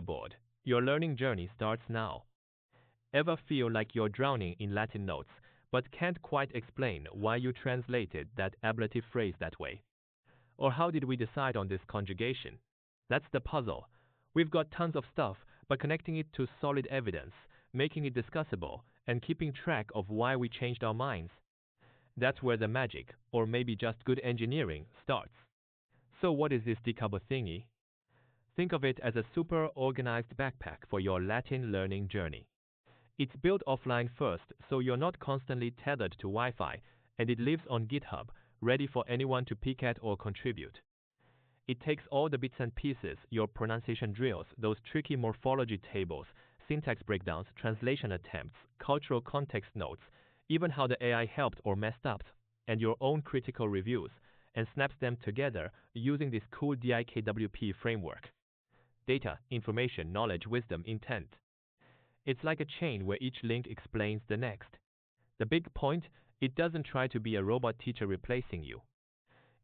board. Your learning journey starts now. Ever feel like you're drowning in Latin notes, but can't quite explain why you translated that ablative phrase that way? Or how did we decide on this conjugation? That's the puzzle. We've got tons of stuff, but connecting it to solid evidence, making it discussable, and keeping track of why we changed our minds. That's where the magic, or maybe just good engineering, starts. So what is this DIKWP thingy? Think of it as a super organized backpack for your Latin learning journey. It's built offline first, so you're not constantly tethered to Wi-Fi, and it lives on GitHub, ready for anyone to peek at or contribute. It takes all the bits and pieces, your pronunciation drills, those tricky morphology tables, syntax breakdowns, translation attempts, cultural context notes, even how the AI helped or messed up, and your own critical reviews, and snaps them together using this cool DIKWP framework. Data, information, knowledge, wisdom, intent. It's like a chain where each link explains the next. The big point, it doesn't try to be a robot teacher replacing you.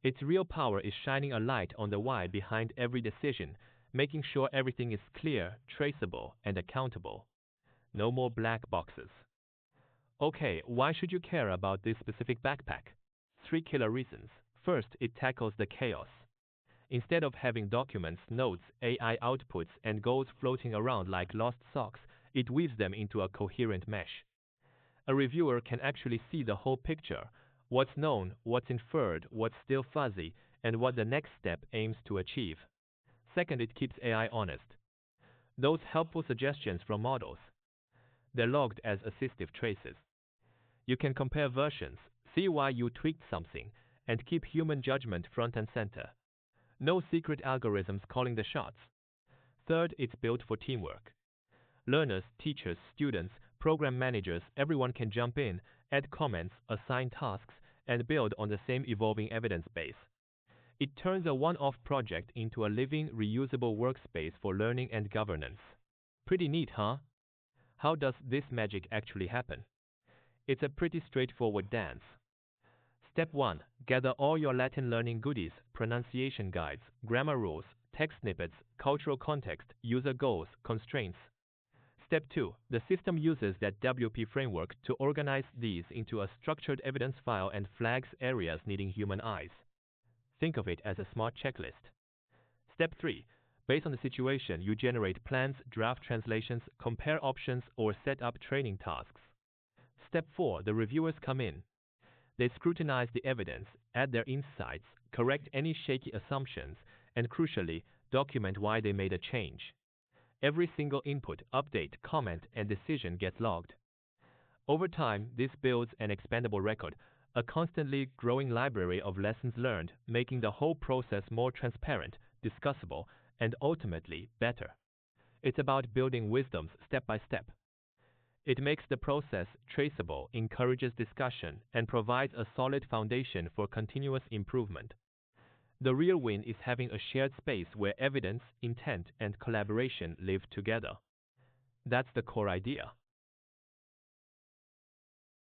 Its real power is shining a light on the why behind every decision, making sure everything is clear, traceable, and accountable. No more black boxes. Okay, why should you care about this specific backpack? 3 killer reasons. First, it tackles the chaos. Instead of having documents, notes, AI outputs, and goals floating around like lost socks, it weaves them into a coherent mesh. A reviewer can actually see the whole picture, what's known, what's inferred, what's still fuzzy, and what the next step aims to achieve. Second, it keeps AI honest. Those helpful suggestions from models, they're logged as assistive traces. You can compare versions, see why you tweaked something, and keep human judgment front and center. No secret algorithms calling the shots. Third, it's built for teamwork. Learners, teachers, students, program managers, everyone can jump in, add comments, assign tasks, and build on the same evolving evidence base. It turns a one-off project into a living, reusable workspace for learning and governance. Pretty neat, huh? How does this magic actually happen? It's a pretty straightforward dance. Step 1. Gather all your Latin learning goodies, pronunciation guides, grammar rules, text snippets, cultural context, user goals, constraints. Step 2. The system uses that WP framework to organize these into a structured evidence file and flags areas needing human eyes. Think of it as a smart checklist. Step 3. Based on the situation, you generate plans, draft translations, compare options, or set up training tasks. Step 4. The reviewers come in. They scrutinize the evidence, add their insights, correct any shaky assumptions, and crucially, document why they made a change. Every single input, update, comment, and decision gets logged. Over time, this builds an expandable record, a constantly growing library of lessons learned, making the whole process more transparent, discussable, and ultimately better. It's about building wisdoms step by step. It makes the process traceable, encourages discussion, and provides a solid foundation for continuous improvement. The real win is having a shared space where evidence, intent, and collaboration live together. That's the core idea.